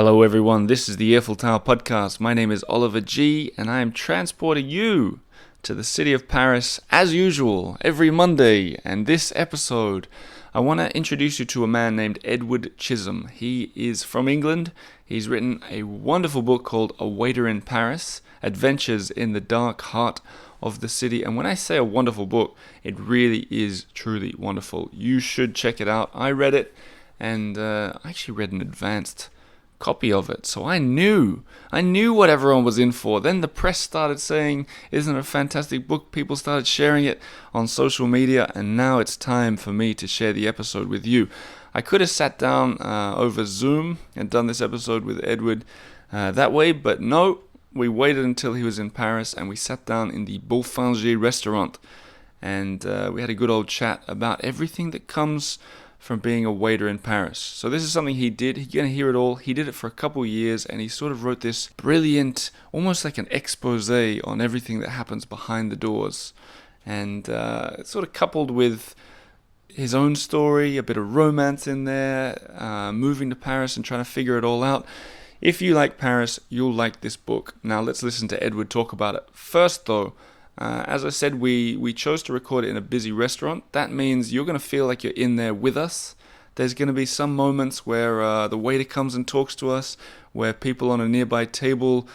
Hello everyone, this is the Earful Tower podcast. My name is Oliver G and I am transporting you to the city of Paris as usual every Monday. And this episode, I want to introduce you to a man named Edward Chisholm. He is from England. He's written a wonderful book called A Waiter in Paris, Adventures in the Dark Heart of the City. And when I say a wonderful book, it really is truly wonderful. You should check it out. I read it and I actually read an advanced copy of it, so I knew what everyone was in for. Then the press started saying, isn't it a fantastic book? People started sharing it on social media, and now it's time for me to share the episode with you. I could have sat down over Zoom and done this episode with Edward that way, but no, we waited until he was in Paris and we sat down in the Bofinger restaurant, and we had a good old chat about everything that comes from being a waiter in Paris. So this is something he did. You're going to hear it all. He did it for a couple of years, and he sort of wrote this brilliant, almost like an expose on everything that happens behind the doors. And it's sort of coupled with his own story, a bit of romance in there, moving to Paris and trying to figure it all out. If you like Paris, you'll like this book. Now let's listen to Edward talk about it. First though, as I said, we chose to record it in a busy restaurant. That means you're going to feel like you're in there with us. There's going to be some moments where the waiter comes and talks to us, where people on a nearby table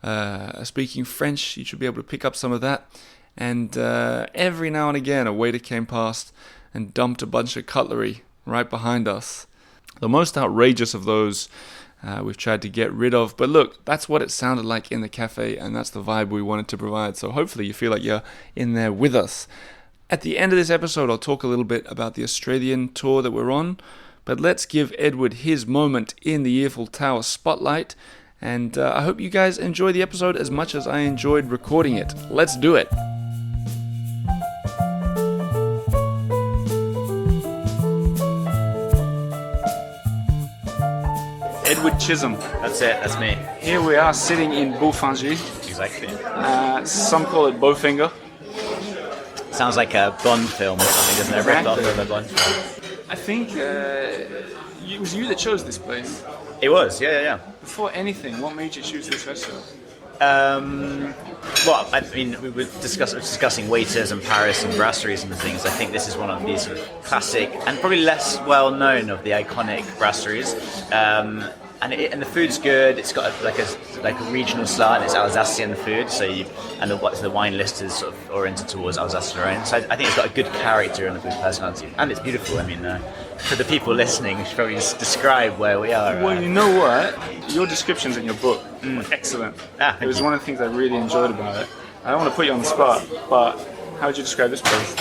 are speaking French. You should be able to pick up some of that. And every now and again, a waiter came past and dumped a bunch of cutlery right behind us. The most outrageous of those we've tried to get rid of. But look, that's what it sounded like in the cafe, and that's the vibe we wanted to provide. So hopefully you feel like you're in there with us. At the end of this episode, I'll talk a little bit about the Australian tour that we're on. But let's give Edward his moment in the Earful Tower spotlight. And I hope you guys enjoy the episode as much as I enjoyed recording it. Let's do it. Edward Chisholm. That's it, that's me. Here we are sitting in Bofinger. Exactly. Some call it Bofinger. Sounds like a Bond film or something, doesn't it? Ripped off of a Bond film. I think it was you that chose this place. It was, yeah. Before anything, what made you choose this restaurant? Well, I mean, we were discussing waiters and Paris and brasseries and things. I think this is one of these sort of classic and probably less well known of the iconic brasseries. And the food's good. It's got like a regional slant. It's Alsatian food, so the wine list is sort of oriented towards Alsace-Lorraine. So I think it's got a good character and a good personality, and it's beautiful. I mean, for the people listening, you should probably just describe where we are. Well, you know what? Your descriptions in your book were excellent. It was one of the things I really enjoyed about it. I don't want to put you on the spot, but how would you describe this place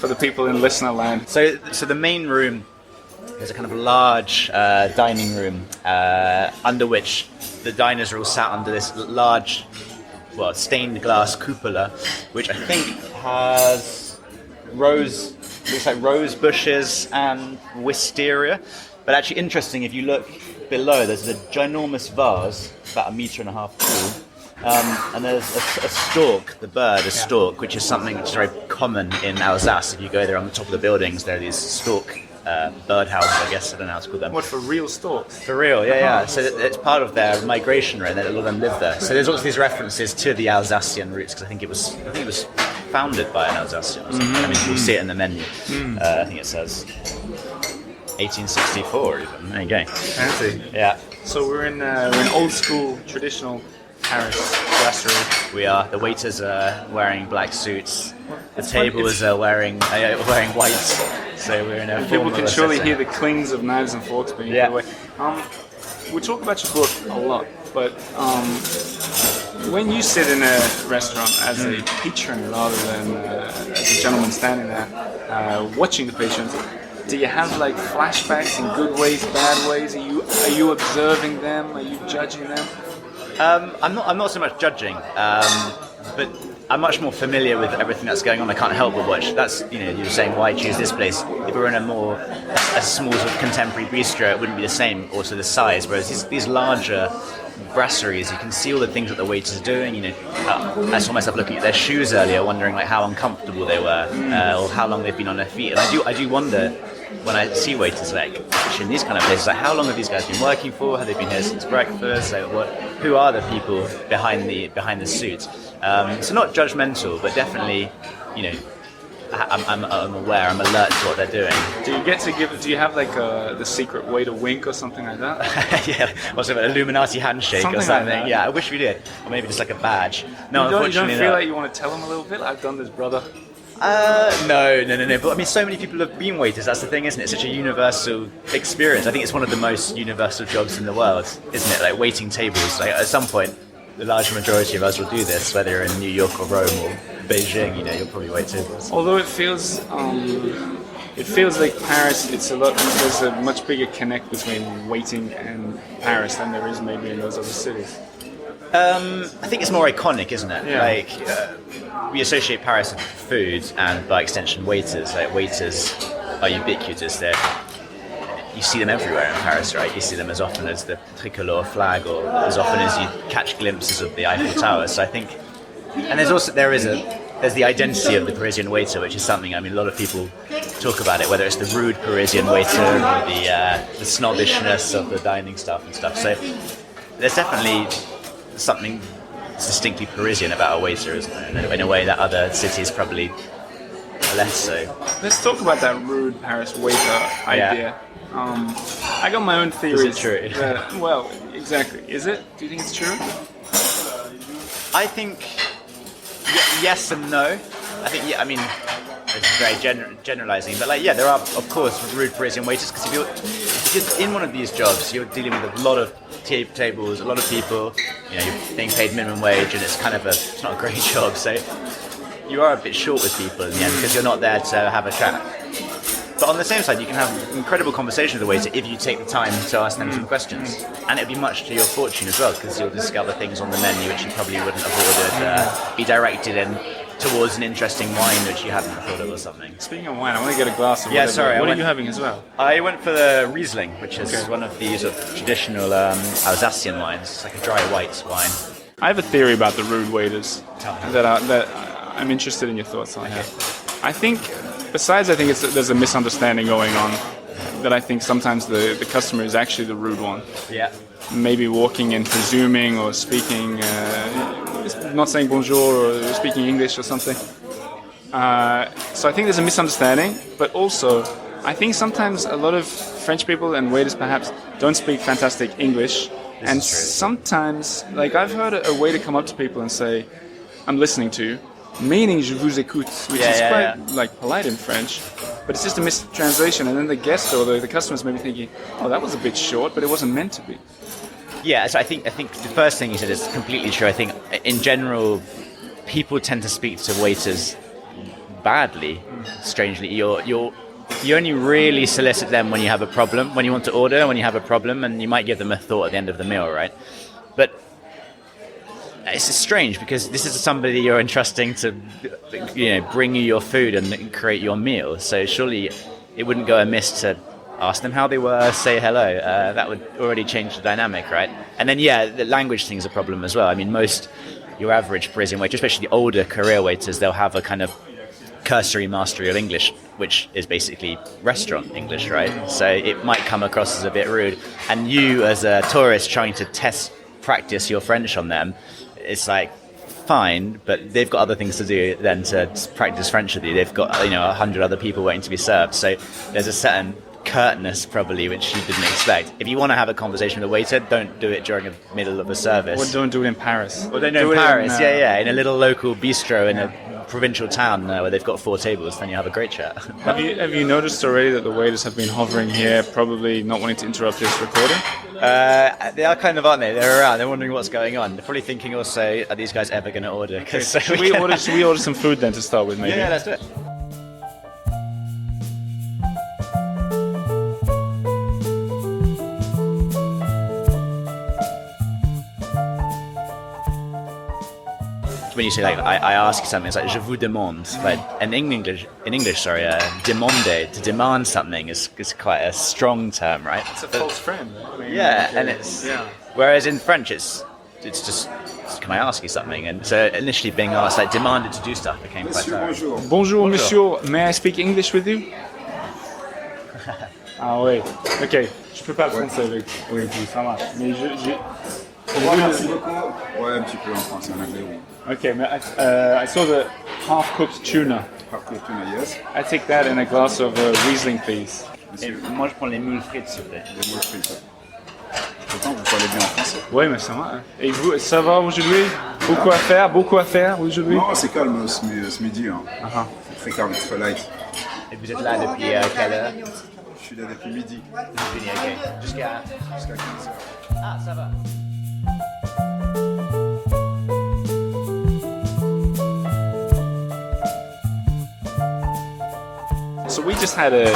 for the people in listener land? So the main room. There's a kind of large dining room under which the diners are all sat under this large, stained glass cupola, which I think has looks like rose bushes and wisteria. But actually interesting, if you look below, there's a ginormous vase, about 1.5 meters tall. And there's a stork, the bird, stork, which is something that's very common in Alsace. If you go there on the top of the buildings, there are these stork birdhouses, I guess. I don't know how to call them. What, for real storks? For real, yeah. So it's part of their migration rate, and a lot of them live there. So there's also these references to the Alsatian roots, because I think it was founded by an Alsatian or something. I mean, you'll see it in the menu. I think it says 1864 even. There you go. Fancy. Yeah. So we're in old school, traditional Paris brasserie. We are. The waiters are wearing black suits. The tables are wearing whites. So we're in a people can surely hear the clings of knives and forks being put away. We talk about your book a lot, but when you sit in a restaurant as a patron rather than as a gentleman standing there watching the patrons, do you have like flashbacks in good ways, bad ways? Are you observing them? Are you judging them? I'm not so much judging, but I'm much more familiar with everything that's going on. I can't help but watch. That's, you were saying why choose this place. If we were in a small sort of contemporary bistro, it wouldn't be the same. Also the size. Whereas these larger brasseries, you can see all the things that the waiters are doing. I saw myself looking at their shoes earlier, wondering like how uncomfortable they were, or how long they've been on their feet. And I do wonder when I see waiters like in these kind of places, like how long have these guys been working for? Have they been here since breakfast? Like who are the people behind the suit? So not judgmental, but definitely, you know, I'm aware, I'm alert to what they're doing. Do you have like the secret way to wink or something like that? Yeah, also an Illuminati handshake Something or something. like that. Yeah, I wish we did. Or maybe just like a badge. No, You don't unfortunately feel not. like you want to tell them a little bit? I've done this, brother. No. But I mean, so many people have been waiters. That's the thing, isn't it? It's such a universal experience. I think it's one of the most universal jobs in the world, isn't it? Like waiting tables. Like at some point, the large majority of us will do this, whether you're in New York or Rome or Beijing. You know, you'll probably wait tables. Although it feels like Paris. There's a much bigger connect between waiting and Paris than there is maybe in those other cities. I think it's more iconic, isn't it? Yeah. Like we associate Paris with food and by extension waiters. Like waiters are ubiquitous. You see them everywhere in Paris, right? You see them as often as the tricolor flag, or as often as you catch glimpses of the Eiffel Tower. So I think, and there's the identity of the Parisian waiter, which is something. I mean, a lot of people talk about it, whether it's the rude Parisian waiter or the snobbishness of the dining staff and stuff. So there's definitely something distinctly Parisian about a waiter, isn't there? In a way that other cities probably are less so. Let's talk about that rude Paris waiter idea. I got my own theories. Is it true? Well, exactly. Is it? Do you think it's true? I think yes and no. I think I mean, it's very generalizing, but like there are of course rude Parisian waiters, because if you're in one of these jobs, you're dealing with a lot of tables, a lot of people. You know, you're being paid minimum wage, and it's not a great job. So you are a bit short with people in the end, because you're not there to have a chat. But on the same side, you can have incredible conversation with the waiter if you take the time to ask them some questions. And it'll be much to your fortune as well, because you'll discover things on the menu which you probably wouldn't have ordered, be directed towards an interesting wine which you hadn't thought of or something. Speaking of wine, I want to get a glass of Yeah, whatever. sorry. What are you having as well? I went for the Riesling, which is one of the sort of traditional Alsatian wines. It's like a dry white wine. I have a theory about the rude waiters Tell me. that I'm interested in your thoughts on. Okay. I think there's a misunderstanding going on, that I think sometimes the customer is actually the rude one. Yeah. Maybe walking and presuming or speaking, not saying bonjour or speaking English or something. So I think there's a misunderstanding, but also I think sometimes a lot of French people and waiters perhaps don't speak fantastic English. And sometimes, like I've heard a waiter come up to people and say, "I'm listening to you," meaning "je vous écoute," which is quite like polite in French, but it's just a mistranslation. And then the guest or the customers may be thinking, "Oh, that was a bit short, but it wasn't meant to be." Yeah, so I think the first thing you said is completely true. I think in general, people tend to speak to waiters badly. Strangely, you only really solicit them when you have a problem, when you want to order, when you have a problem, and you might give them a thought at the end of the meal, right? But it's strange, because this is somebody you're entrusting to, bring you your food and create your meal. So surely it wouldn't go amiss to ask them how they were, say hello. That would already change the dynamic, right? And then, the language thing's a problem as well. I mean, your average Parisian waiter, especially the older career waiters, they'll have a kind of cursory mastery of English, which is basically restaurant English, right? So it might come across as a bit rude. And you, as a tourist trying to practice your French on them, it's like, fine, but they've got other things to do than to practice French with you. They've got 100 other people waiting to be served. So there's a certain curtness probably which you didn't expect. If you want to have a conversation with a waiter, don't do it during the middle of a service. Or don't do it in Paris. Or don't do it in Paris, in a little local bistro in a provincial town where they've got 4 tables, then you have a great chat. Have you noticed already that the waiters have been hovering here, probably not wanting to interrupt this recording? They are kind of, aren't they? They're around. They're wondering what's going on. They're probably thinking also, are these guys ever going to order? Should we order some food then to start with, maybe? Yeah, let's do it. When you say I ask you something, it's like je vous demande. But in English, demander, to demand something is quite a strong term, right? It's a false friend. Whereas in French, it's just, can I ask you something? And so initially being asked, demanded to do stuff became quite Bonjour, monsieur. May I speak English with you? Ah oui, ok. Je peux pas le français avec oui, ça marche. Mais Merci beaucoup. Ouais, un petit peu en français, en anglais, oui. Okay, I saw the half-cooked tuna. Half-cooked tuna, yes. I take that and a glass of Riesling, please. Monsieur, Moi, je prends les moules frites, s'il vous plaît. les moules frites. Pourtant, vous parlez bien en français. Oui, mais ça va. Hein. Et vous, ça va aujourd'hui? Beaucoup à faire aujourd'hui? Non, c'est calme ce midi. Hein. C'est très calme, très light. Et vous êtes là depuis quelle heure? Je suis là depuis midi. Fini, ok. Jusqu'à 15h. Ah, ça va. So we just had a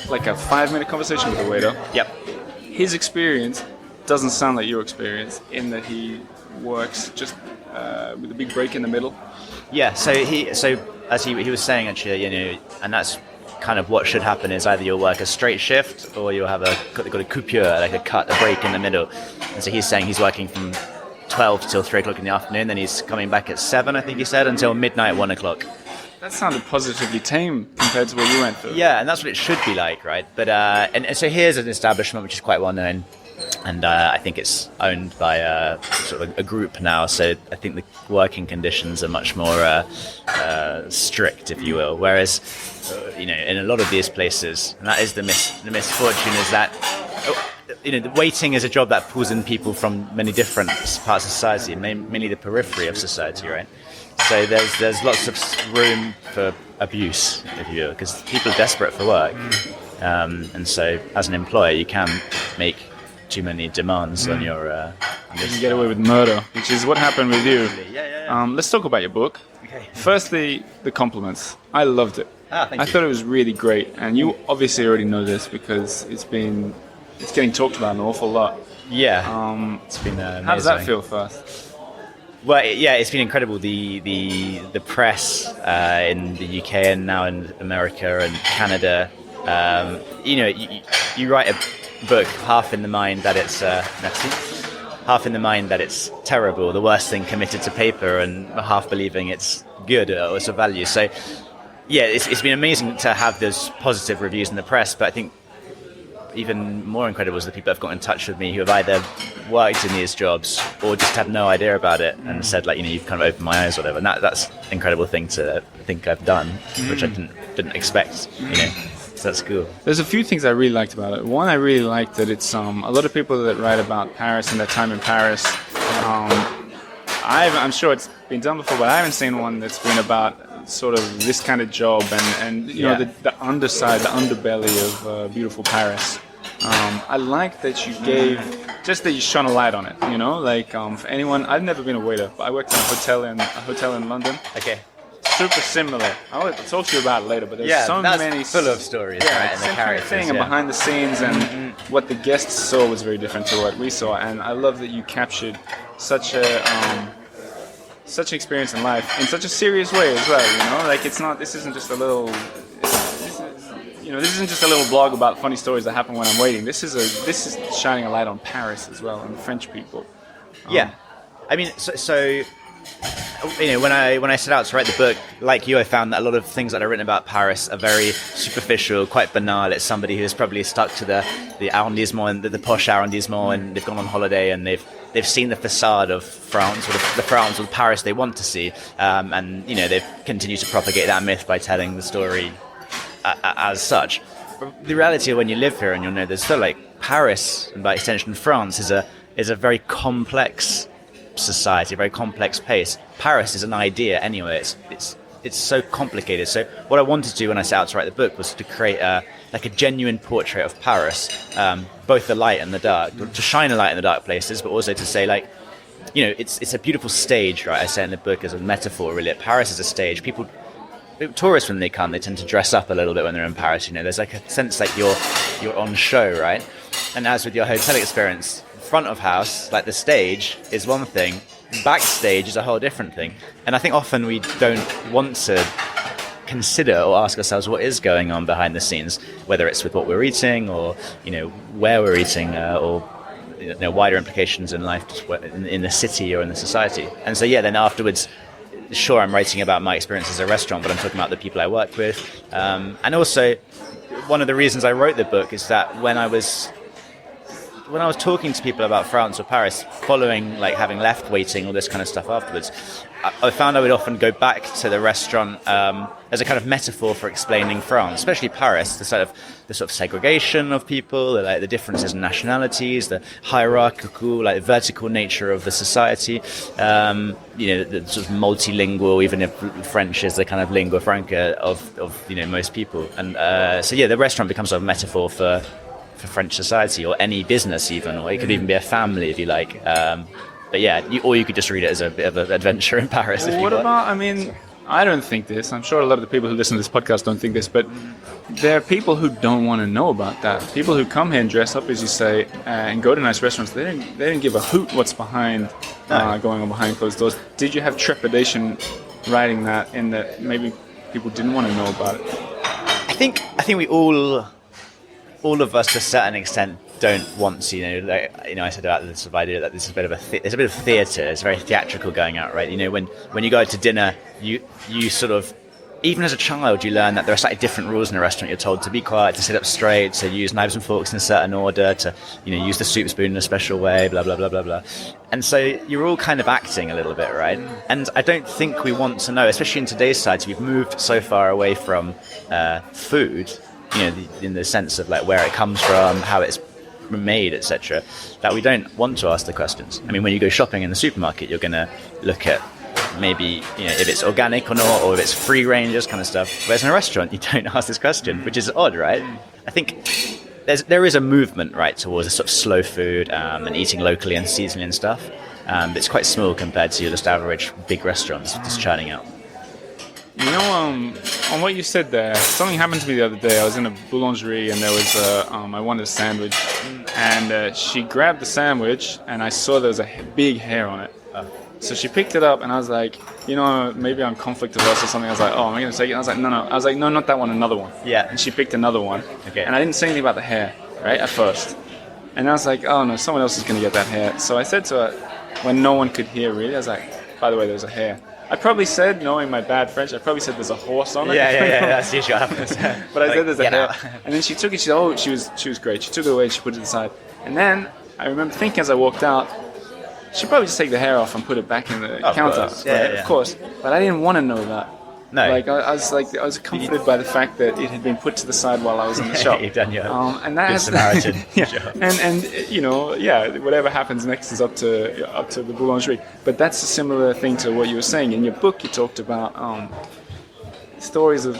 5-minute conversation with the waiter. Yep. His experience doesn't sound like your experience in that he works just with a big break in the middle. Yeah, so as he was saying, actually, and that's kind of what should happen is either you'll work a straight shift or you'll have got a coupure, like a break in the middle. And so he's saying he's working from 12 till 3 o'clock in the afternoon, then he's coming back at 7, I think he said, until midnight, 1 o'clock. That sounded positively tame compared to what you went through. Yeah, and that's what it should be like, right? But and so here's an establishment which is quite well known, and I think it's owned by sort of a group now. So I think the working conditions are much more strict, if you will. Whereas, in a lot of these places, and that is the misfortune, is that the waiting is a job that pulls in people from many different parts of society, mainly the periphery of society, right? So there's lots of room for abuse, if you will, because people are desperate for work, and so as an employer, you can make too many demands on your. You can get away with murder, which is what happened with you. Yeah. Let's talk about your book. Okay. Firstly, the compliments. I loved it. Thank you. I thought it was really great, and you obviously already know this because it's getting talked about an awful lot. Yeah. It's been amazing. How does that feel first? Well, yeah, it's been incredible. The press in the UK and now in America and Canada. You write a book half in the mind that it's half in the mind that it's terrible, the worst thing committed to paper, and half believing it's good or it's of value. So, yeah, it's been amazing to have those positive reviews in the press. But I think even more incredible is the people that have got in touch with me who have either worked in these jobs or just had no idea about it and said, you've kind of opened my eyes or whatever. And that's an incredible thing to think I've done, which I didn't expect, So that's cool. There's a few things I really liked about it. One, I really liked that it's a lot of people that write about Paris and their time in Paris. I'm sure it's been done before, but I haven't seen one that's been about sort of this kind of job and the underside, the underbelly of beautiful Paris. I like that you that you shone a light on it. For anyone, I've never been a waiter, but I worked in a hotel in London. Okay. Super similar. I'll talk to you about it later, but there's so many full of stories, right? And the same kind of characters, thing, and behind the scenes, and what the guests saw was very different to what we saw. And I love that you captured such an experience in life in such a serious way as well. This isn't just a little. This isn't just a little blog about funny stories that happen when I'm waiting. This is shining a light on Paris as well and French people. Yeah, I mean, so when I set out to write the book, like you, I found that a lot of things that are written about Paris are very superficial, quite banal. It's somebody who's probably stuck to the arrondissement and the posh arrondissement, and they've gone on holiday and they've seen the facade of France, or the France or Paris they want to see, and they've continued to propagate that myth by telling the story as such. But the reality when you live here, and you'll know, there's still Paris, and by extension France, is a very complex society, a very complex place. Paris is an idea anyway. It's so complicated. So what I wanted to do when I set out to write the book was to create a genuine portrait of Paris, both the light and the dark, to shine a light in the dark places, but also to say it's a beautiful stage, right? I say in the book as a metaphor, really. Paris is a stage. Tourists, when they come, they tend to dress up a little bit when they're in Paris. There's a sense you're on show, right? And as with your hotel experience, front of house, the stage, is one thing. Backstage is a whole different thing. And I think often we don't want to consider or ask ourselves what is going on behind the scenes, whether it's with what we're eating or where we're eating or wider implications in life, just in the city or in the society. And so then afterwards, sure, I'm writing about my experience as a restaurant, but I'm talking about the people I work with, and also one of the reasons I wrote the book is that when I was talking to people about France or Paris, following like having left waiting, all this kind of stuff afterwards, I found I would often go back to the restaurant as a kind of metaphor for explaining France, especially Paris, the sort of segregation of people, like the differences in nationalities, the hierarchical, like vertical nature of the society, the sort of multilingual, even if French is the kind of lingua franca of most people. And the restaurant becomes a metaphor for French society, or any business even, or it could even be a family if you like. But yeah, or you could just read it as a bit of an adventure in Paris. Well, what about, I don't think this, I'm sure a lot of the people who listen to this podcast don't think this, but there are people who don't want to know about that. People who come here and dress up, as you say, and go to nice restaurants, they didn't give a hoot what's behind, going on behind closed doors. Did you have trepidation writing that, in that maybe people didn't want to know about it? I think we all of us to a certain extent don't want to, I said about this sort of idea that this is a bit of there's a bit of theatre. It's very theatrical going out, right? When you go out to dinner, you sort of, even as a child, you learn that there are slightly different rules in a restaurant. You're told to be quiet, to sit up straight, to use knives and forks in a certain order, to use the soup spoon in a special way, blah blah blah blah blah. And so you're all kind of acting a little bit, right? And I don't think we want to know, especially in today's society, we've moved so far away from food, in the sense of like where it comes from, how it's made, etc., that we don't want to ask the questions. When you go shopping in the supermarket, you're going to look at maybe if it's organic or not, or if it's free range, this kind of stuff. Whereas in a restaurant, you don't ask this question, which is odd, right? I think there is a movement, right, towards a sort of slow food and eating locally and seasonally and stuff. But it's quite small compared to your just average big restaurants just churning out. On what you said there, something happened to me the other day. I was in a boulangerie and there was I wanted a sandwich, and she grabbed the sandwich and I saw there was a big hair on it. So she picked it up and I was like, maybe I'm conflict averse or something. I was like, oh, am I going to take it? I was like, no. I was like, no, not that one, another one. Yeah. And she picked another one. Okay. And I didn't say anything about the hair, right, at first. And I was like, oh no, someone else is going to get that hair. So I said to her, when no one could hear really, I was like, by the way, there's a hair. I probably said, knowing my bad French, I probably said there's a horse on it. Yeah, that's usually what happens. But I said there's a hair. And then she took it, she was great. She took it away and she put it aside. And then I remember thinking as I walked out, she'd probably just take the hair off and put it back in the counter. Course. Yeah, Of course. But I didn't want to know that. No. I was comforted by the fact that it had been put to the side while I was in the shop. You've done your and that good Samaritan job. And whatever happens next is up to the boulangerie. But that's a similar thing to what you were saying in your book. You talked about stories of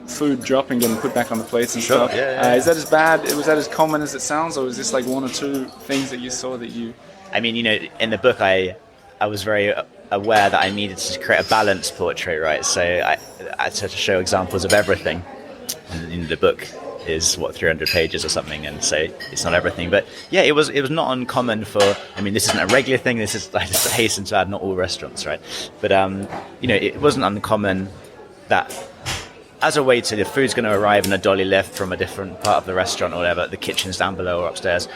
food dropping, getting put back on the plates and stuff. Yeah. Is that as bad? Was that as common as it sounds, or was this like one or two things that you saw that you? In the book, I was very aware that I needed to create a balanced portrait, right? So I had to show examples of everything. And the book is 300 pages or something, and so it's not everything. But yeah, it was not uncommon for. This isn't a regular thing. This is, I just hasten to add, not all restaurants, right? But it wasn't uncommon that, as a waiter, the food's going to arrive in a dolly lift from a different part of the restaurant or whatever. The kitchen's down below or upstairs.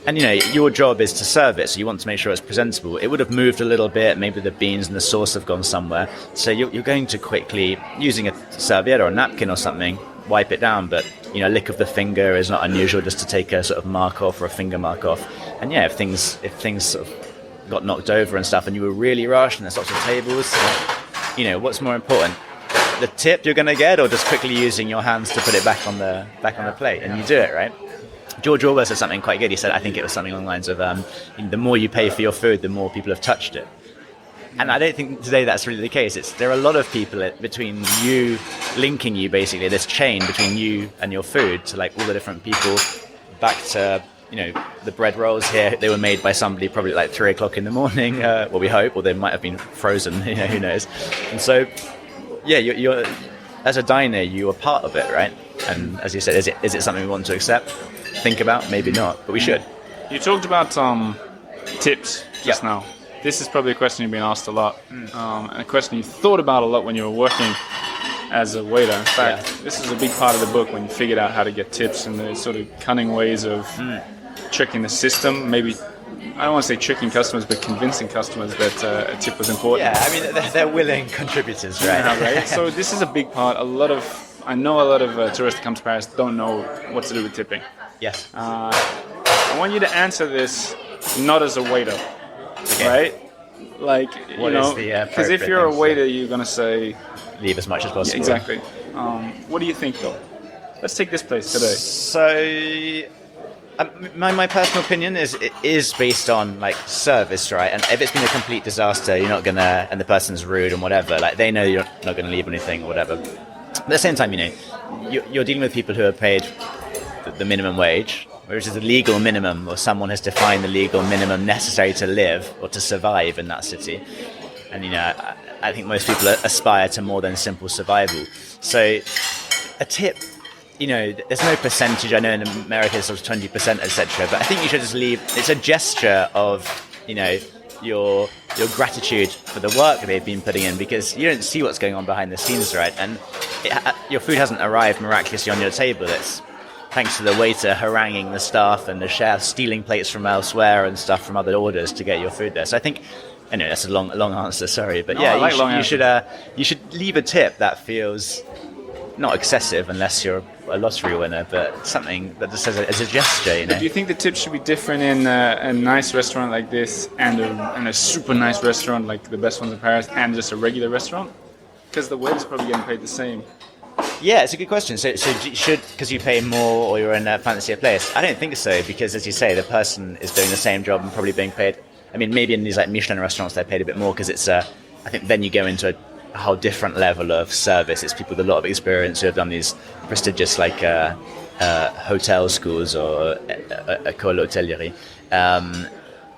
And, your job is to serve it, so you want to make sure it's presentable. It would have moved a little bit. Maybe the beans and the sauce have gone somewhere. So you're going to quickly, using a serviette or a napkin or something, wipe it down. But, a lick of the finger is not unusual, just to take a sort of mark off or a finger mark off. And, yeah, if things sort of got knocked over and stuff and you were really rushed and there's lots of tables, what's more important? The tip you're going to get, or just quickly using your hands to put it back on the plate, and you do it, right? George Orwell said something quite good. He said, I think it was something along the lines of, the more you pay for your food, the more people have touched it. And I don't think today that's really the case. There are a lot of people between you, linking you basically, this chain between you and your food, to like all the different people, back to, the bread rolls here, they were made by somebody probably like 3 o'clock in the morning, we hope, or they might have been frozen, who knows. And so, yeah, you're as a diner, you are part of it, right? And as you said, is it something we want to accept, think about? Maybe not, but we should. You talked about tips just now. This is probably a question you've been asked a lot, and a question you thought about a lot when you were working as a waiter. In fact, this is a big part of the book, when you figured out how to get tips and the sort of cunning ways of tricking the system. Maybe, I don't want to say tricking customers, but convincing customers that a tip was important. Yeah, they're willing contributors, right? Right? So this is a big part. A lot of I know a lot of tourists that come to Paris don't know what to do with tipping. Yes. I want you to answer this not as a waiter, right? Like, What is the because if appropriate you're a thing to waiter, you're going to say... Leave as much as possible. Yeah, exactly. What do you think, though? Let's take this place today. So, my personal opinion is it is based on like service, right? And if it's been a complete disaster, you're not gonna, and the person's rude and whatever, like they know you're not gonna leave anything or whatever. But at the same time, you're dealing with people who are paid the minimum wage, which is the legal minimum, or someone has defined the legal minimum necessary to live or to survive in that city. And I think most people aspire to more than simple survival. So, a tip. There's no percentage. I know in America it's sort of 20%, etc. But I think you should just leave. It's a gesture of, your gratitude for the work they've been putting in, because you don't see what's going on behind the scenes, right? And your food hasn't arrived miraculously on your table. It's thanks to the waiter haranguing the staff and the chef, stealing plates from elsewhere and stuff from other orders to get your food there. So I think, anyway, that's a long answer. Sorry, but you should leave a tip that feels not excessive unless you're a lottery winner, but something that just says it as a gesture. But do you think the tip should be different in a nice restaurant like this and a super nice restaurant like the best ones in Paris and just a regular restaurant? Because the waiter's probably getting paid the same. Yeah, it's a good question. So you should, because you pay more or you're in a fancier place? I don't think so, because as you say, the person is doing the same job and probably being paid. I mean, maybe in these like Michelin restaurants they're paid a bit more because it's I think then you go into a whole different level of service. It's people with a lot of experience who have done these prestigious like hotel schools or école hôtellerie.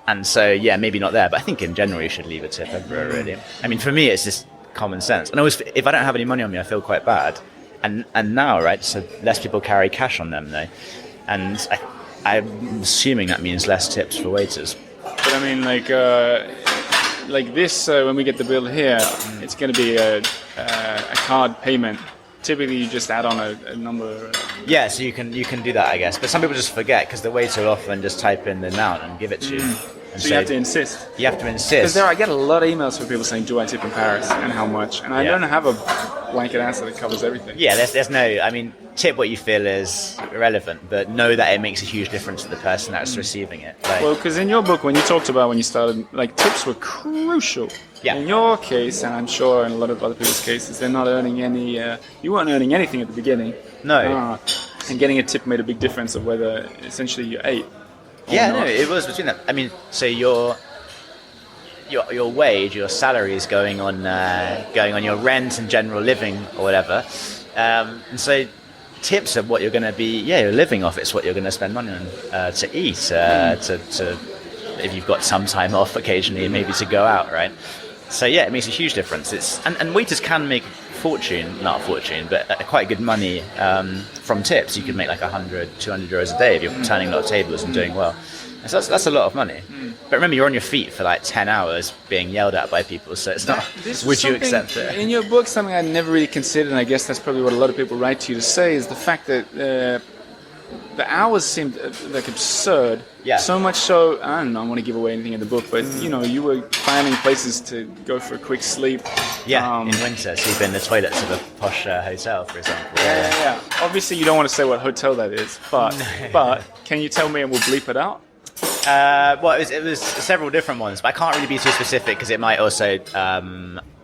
And so, yeah, maybe not there, but I think in general you should leave a tip everywhere, really. I mean, for me, it's just common sense. And always, if I don't have any money on me, I feel quite bad. And now, right, so less people carry cash on them, though. And I'm assuming that means less tips for waiters. But I mean, like this, when we get the bill here, it's going to be a card payment. Typically, you just add on a number. Yeah, so you can do that, I guess. But some people just forget because the waiter will often just type in the amount and give it to you. So you have to insist. You have to insist. Because I get a lot of emails from people saying, "Do I tip in Paris and how much?" And I don't have a blanket answer that covers everything. Yeah, there's no. I mean, tip what you feel is irrelevant, but know that it makes a huge difference to the person that's receiving it. Well, because in your book, when you talked about when you started, like tips were crucial. Yeah. In your case, and I'm sure in a lot of other people's cases, they're not earning any. You weren't earning anything at the beginning. No. And getting a tip made a big difference of whether essentially you ate. Yeah, no, it was between that. I mean, so your wage, your salary is going on your rent and general living or whatever, and so tips are what you're going to be. Yeah, you're living off. It's what you're going to spend money on to eat, to if you've got some time off occasionally, maybe to go out, right? So yeah, it makes a huge difference. And waiters can make not a fortune, but quite good money from tips. You could make like 100, 200 euros a day if you're turning a lot of tables and doing well. And so that's a lot of money. But remember, you're on your feet for like 10 hours being yelled at by people, so it's not, would you accept it? In your book, something I never really considered, and I guess that's probably what a lot of people write to you to say, is the fact that the hours seemed like absurd. Yeah. So much so, I don't want to give away anything in the book, but you were finding places to go for a quick sleep. Yeah, in winter, sleep in the toilets of a posh hotel, for example. Yeah. Obviously, you don't want to say what hotel that is, but can you tell me and we'll bleep it out? Well, it was several different ones, but I can't really be too specific because it might also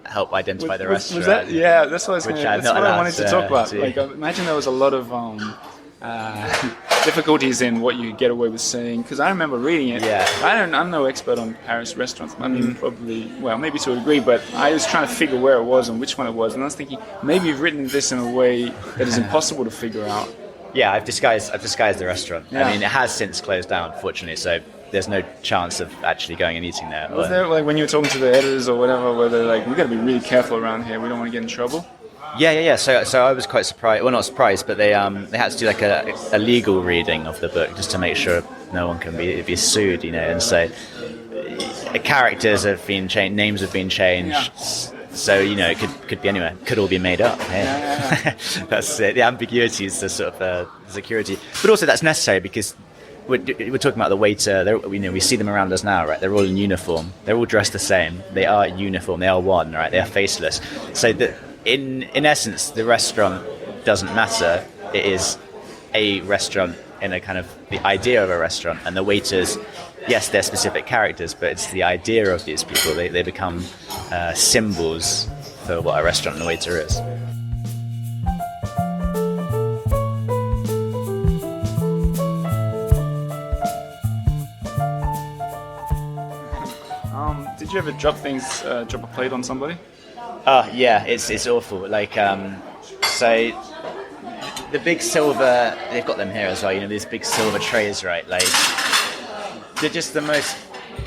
help identify the restaurant. That's what I wanted to talk about. Like, imagine there was a lot of difficulties in what you get away with saying, because I remember reading it. Yeah. I'm no expert on Paris restaurants. I mean, probably, well, maybe to a degree, but I was trying to figure where it was and which one it was, and I was thinking maybe you've written this in a way that is impossible to figure out. Yeah, I've disguised the restaurant. Yeah. I mean, it has since closed down, fortunately, so there's no chance of actually going and eating there. Was there, like, when you were talking to the editors or whatever, where they're like, we got to be really careful around here, we don't want to get in trouble? Yeah. So I was quite surprised. Well, not surprised, but they had to do like a legal reading of the book just to make sure no one can be sued, And so characters have been changed, names have been changed. Yeah. So it could be anywhere. Could all be made up. Yeah. That's it. The ambiguity is the sort of security, but also that's necessary because we're talking about the waiter. We see them around us now, right? They're all in uniform. They're all dressed the same. They are uniform. They are one, right? They are faceless. So that in essence, the restaurant doesn't matter. It is a restaurant in a kind of the idea of a restaurant, and the waiters, yes, they're specific characters, but it's the idea of these people. They become symbols for what a restaurant and a waiter is. Did you ever drop a plate on somebody? Oh yeah, it's awful. Like so, the big silver, they've got them here as well. You know, these big silver trays, right? Like they're just the most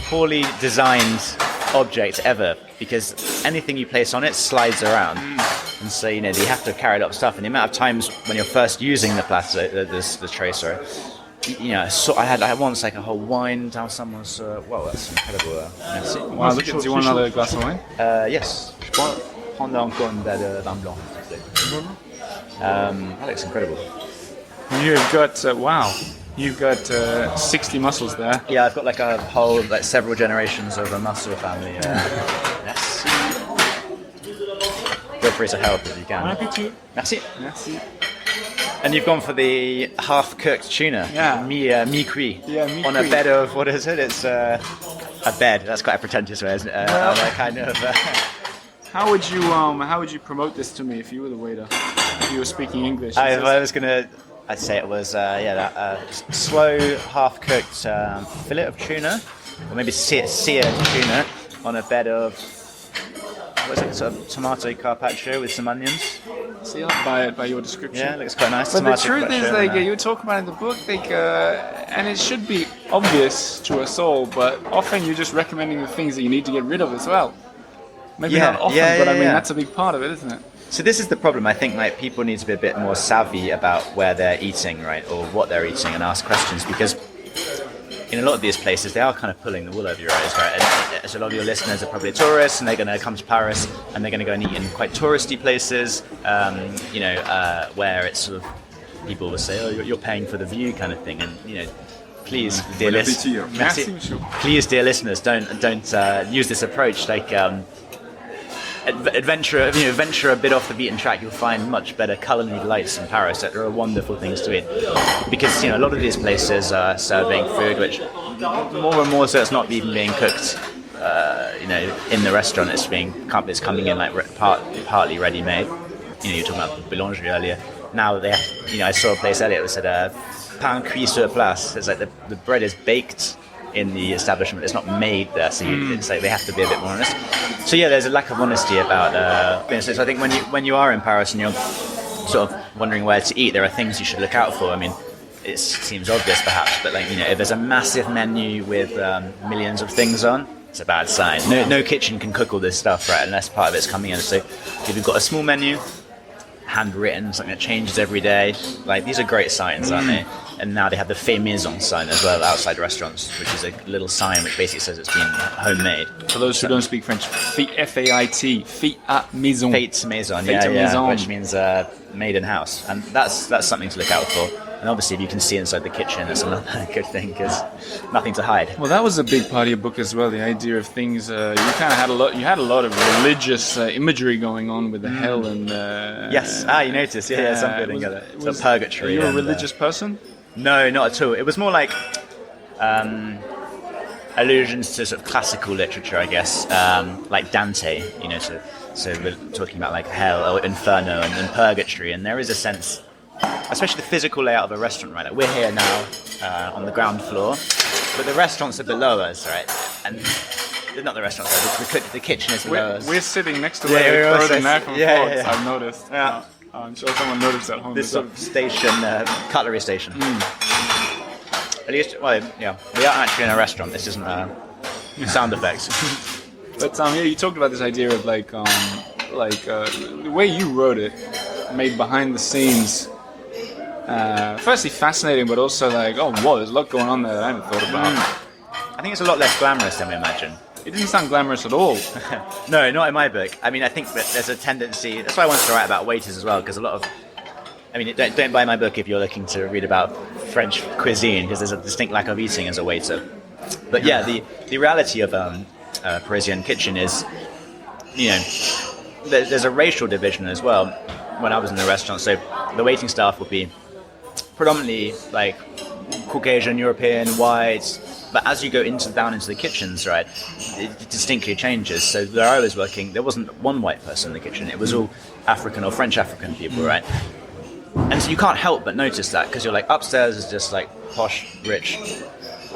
poorly designed object ever, because anything you place on it slides around, and so you know you have to carry a lot of stuff. And the amount of times when you're first using the platter, the tray, sorry. You know, so I had once like a whole wine down someone's. Wow, that's incredible. Merci. Wow, do you want another glass of wine? Yes. Je peux prendre encore une belle vin blanc, s'il vous plaît. That looks incredible. You've got you've got 60 mussels there. Yeah, I've got like a whole, like several generations of a mussel family. Yes. Feel free to help if you can. Bon appétit. Merci. Merci. And you've gone for the half-cooked tuna, mi-cuit, on a bed of, what is it? It's a bed. That's quite a pretentious way, isn't it? On a kind of. How would you promote this to me if you were the waiter? If you were speaking English? I'd say it was slow half-cooked fillet of tuna, or maybe seared tuna on a bed of. What's it? Sort of tomato carpaccio with some onions. See, I'll by your description. Yeah, it looks quite nice. But the truth is, like you talk about in the book, like, and it should be obvious to us all, but often you're just recommending the things that you need to get rid of as well. Maybe not often, but I mean that's a big part of it, isn't it? So this is the problem. I think like people need to be a bit more savvy about where they're eating, right, or what they're eating, and ask questions, because in a lot of these places, they are kind of pulling the wool over your eyes, right? And so a lot of your listeners are probably tourists, and they're going to come to Paris, and they're going to go and eat in quite touristy places, where it's sort of, people will say, oh, you're paying for the view kind of thing, and, you know, please, dear listeners, please, dear listeners, don't use this approach. Like, venture a bit off the beaten track. You'll find much better culinary delights in Paris that are wonderful things to eat, because a lot of these places are serving food which more and more so it's not even being cooked in the restaurant. It's coming in like partly ready made. You were talking about boulangerie earlier. Now they have, I saw a place earlier that said pain cuit sur place. It's like the bread is baked in the establishment. It's not made there, so it's like they have to be a bit more honest. So yeah, there's a lack of honesty about business. I think when you are in Paris and you're sort of wondering where to eat, there are things you should look out for. I mean, it seems obvious perhaps, but if there's a massive menu with millions of things on, it's a bad sign. No kitchen can cook all this stuff, right, unless part of it's coming in. So if you've got a small menu, handwritten, something that changes every day, like these are great signs, aren't they? And now they have the fait maison sign as well outside restaurants, which is a little sign which basically says it's been homemade. For those who don't speak French, F-A-I-T, fait à maison. Fait maison, yeah, which means made in house, and that's something to look out for. And obviously, if you can see inside the kitchen, that's another good thing, because nothing to hide. Well, that was a big part of your book as well. The idea of things. You kind of had a lot. You had a lot of religious imagery going on with the hell and. Yes. You noticed. Yeah, something together. It's a purgatory. Are you a religious person? No, not at all. It was more like allusions to sort of classical literature, I guess, like Dante. So we're talking about like hell or inferno and purgatory, and there is a sense. Especially the physical layout of a restaurant, right? Like we're here now on the ground floor, but the restaurants are below us, right? And not the restaurants, the kitchen is below us. We're sitting next to where they're throwing knife and forks, I've noticed. Yeah. I'm sure someone noticed at home. This sort of station, cutlery station. At least, we are actually in a restaurant. This isn't sound effects. But you talked about this idea of the way you wrote it, made behind the scenes. Firstly fascinating, but also like, oh, whoa, there's a lot going on there that I hadn't thought about. I think it's a lot less glamorous than we imagine. It didn't sound glamorous at all. No, not in my book. I mean, I think that there's a tendency. That's why I wanted to write about waiters as well, because a lot of. I mean, don't buy my book if you're looking to read about French cuisine, because there's a distinct lack of eating as a waiter. But yeah, the reality of Parisian kitchen is, there's a racial division as well. when I was in the restaurant. So the waiting staff would be predominantly like Caucasian, European, white. But as you go down into the kitchens, right, it distinctly changes. So where I was working, there wasn't one white person in the kitchen. It was all African or French African people, right? And so you can't help but notice that, because you're like, upstairs is just like posh, rich,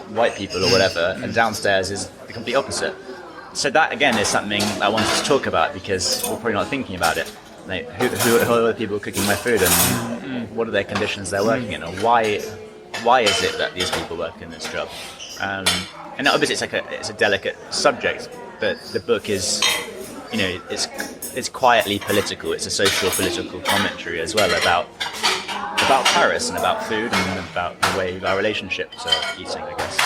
white people or whatever, and downstairs is the complete opposite. So that, again, is something I wanted to talk about, because we're probably not thinking about it. Like, who are the people cooking my food, and what are their conditions they're working in, or why is it that these people work in this job? And obviously it's a delicate subject, but the book is, it's quietly political. It's a social political commentary as well about Paris and about food and about the way our relationship to eating, I guess.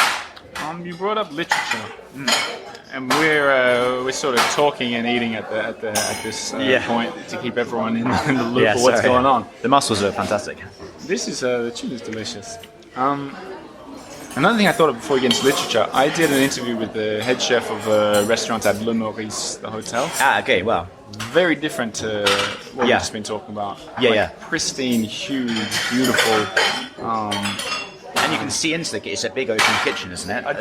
You brought up literature, and we're sort of talking and eating at this point to keep everyone in the loop of what's going on. The mussels are fantastic. This is the chili's delicious. Another thing I thought of before we get into literature, I did an interview with the head chef of a restaurant at Le Maurice, the hotel. Okay, wow. Very different to what we've just been talking about. Pristine, huge, beautiful. And you can see into the kitchen. It's a big open kitchen, isn't it? I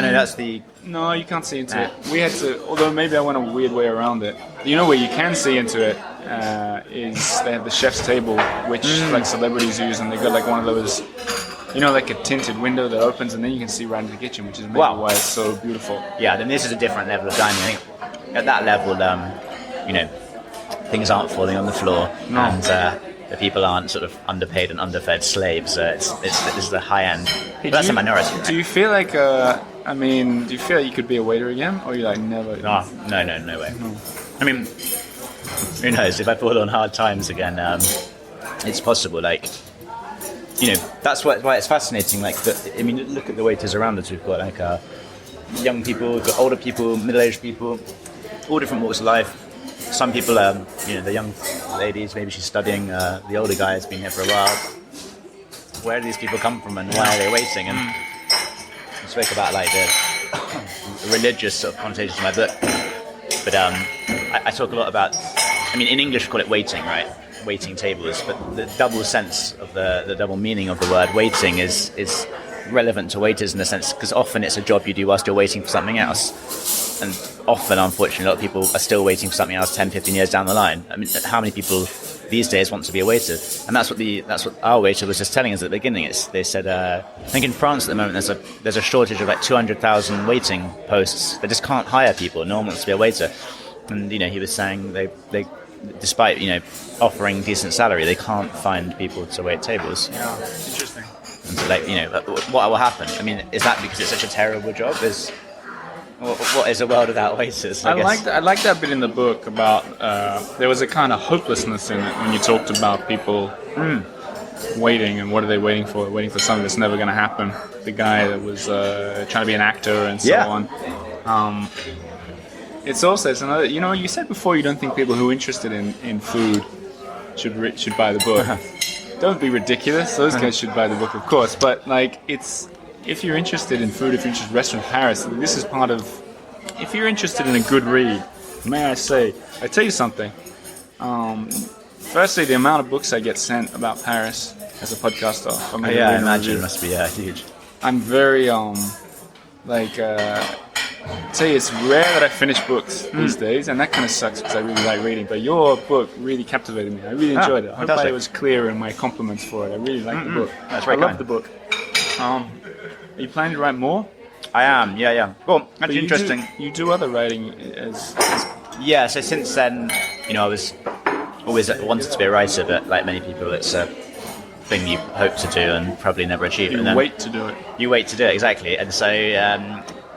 know that's the... No, you can't see into it. We had to, although maybe I went a weird way around it. You know where you can see into it is they have the chef's table, which like celebrities use, and they've got like one of those... like a tinted window that opens, and then you can see right into the kitchen, which is maybe why it's so beautiful. Yeah, then this is a different level of dining. I think at that level, things aren't falling on the floor, and the people aren't sort of underpaid and underfed slaves. This is the high end. But that's a minority. Right? Do you feel like, do you feel like you could be a waiter again, or you like never? No way. No. I mean, who knows? If I fall on hard times again, it's possible. Like. That's why it's fascinating. Like, look at the waiters around us. We've got like young people, we've got older people, middle-aged people, all different walks of life. Some people, the young ladies, maybe she's studying. The older guy has been here for a while. Where do these people come from, and why are they waiting? And I spoke about like the religious sort of connotations in my book, but I talk a lot about. In English we call it waiting, right? Waiting tables, but the double sense of the double meaning of the word waiting is relevant to waiters in the sense, because often it's a job you do whilst you're waiting for something else, and often, unfortunately, a lot of people are still waiting for something else 10-15 years down the line. How many people these days want to be a waiter? And that's what our waiter was just telling us at the beginning. They said, I think in France at the moment there's a shortage of like 200,000 waiting posts. They just can't hire people. No one wants to be a waiter. And he was saying they despite offering decent salary, they can't find people to wait tables. Yeah, interesting. And so, what will happen? Is that because it's such a terrible job? What is a world without waiters? I like that bit in the book about there was a kind of hopelessness in it when you talked about people waiting, and what are they waiting for? Waiting for something that's never going to happen. The guy that was trying to be an actor and so on. It's also another. You said before you don't think people who are interested in food should buy the book. Don't be ridiculous. Those guys should buy the book, of course. But if you're interested in food, if you're interested in restaurant in Paris, this is part of. If you're interested in a good read, may I say, I tell you something. Firstly, the amount of books I get sent about Paris as a podcaster. I imagine it must be huge. I'm very tell you, it's rare that I finish books these days, and that kind of sucks because I really like reading. But your book really captivated me. I really enjoyed it. I hope I was clear in my compliments for it. I really liked the book. That's right. I love the book. Are you planning to write more? I am. Yeah. Well, that's interesting. You do other writing as. Yeah. So since then, I was always wanted to be a writer, but like many people, it's a thing you hope to do and probably never achieve. You wait to do it. You wait to do it, exactly. And so.